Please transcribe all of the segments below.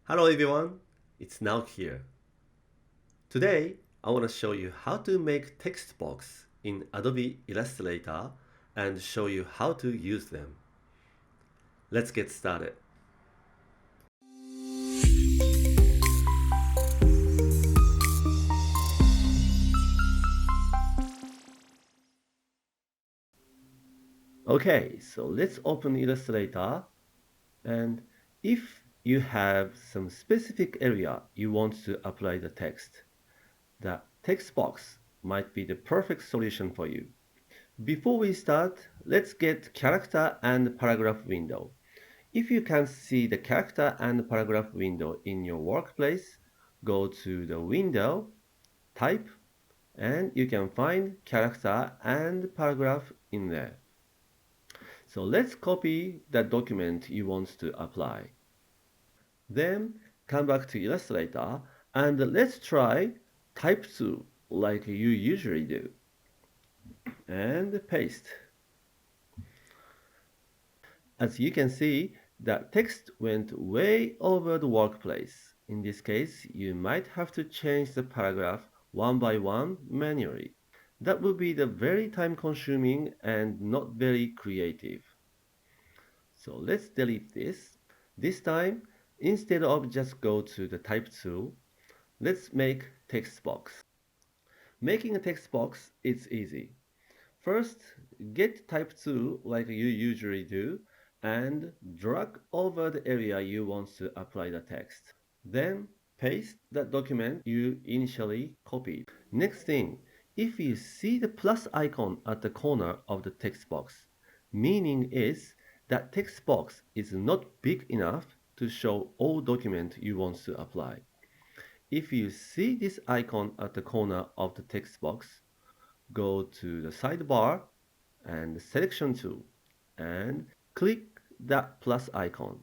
Hello everyone, it's Naoki here. Today, I want to show you how to make text box in Adobe Illustrator and show you how to use them. Let's get started. Okay, so let's open Illustrator, and if you have some specific area you want to apply the text box might be the perfect solution for you. Before we start, let's get character and paragraph window. If you can't see the character and paragraph window in your workplace, go to the window, type, and you can find character and paragraph in there. So let's copy that document you want to apply. Then come back to Illustrator and let's try type 2 like you usually do and paste. As you can see, the text went way over the workplace. In this case, you might have to change the paragraph one by one manually. That would be the very time consuming and not very creative. So let's delete this. This time, instead of just go to the type 2, let's make text box. Making a text box is easy. First, get type 2 like you usually do and drag over the area you want to apply the text. Then paste the document you initially copied. Next thing, if you see the plus icon at the corner of the text box, meaning is that text box is not big enough to show all document you want to apply. If you see this icon at the corner of the text box, go to the sidebar and selection tool and click that plus icon.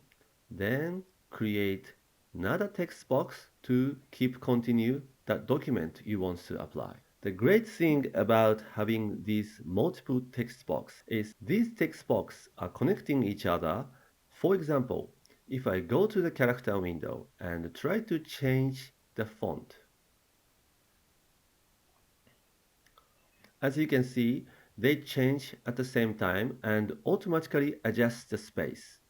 Then create another text box to keep continue that document you want to apply. The great thing about having these multiple text box is these text box are connecting each other. For example, if I go to the character window and try to change the font, as you can see, they change at the same time and automatically adjust the space.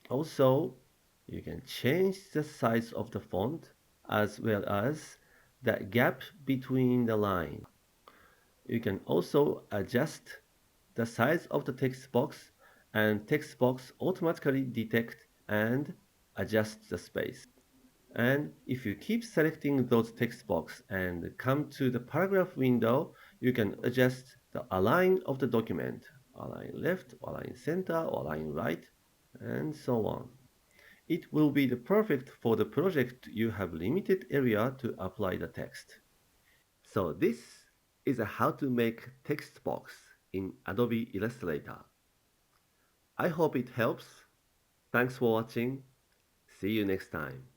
Also, you can change the size of the font as well as the gap between the line. You can also adjust the size of the text box and text box automatically detect and adjust the space. And if you keep selecting those text box and come to the paragraph window, you can adjust the align of the document, align left, align center, align right, and so on. It will be the perfect for the project you have limited area to apply the text. So this is a how to make text box in Adobe Illustrator. I hope it helps. Thanks for watching. See you next time.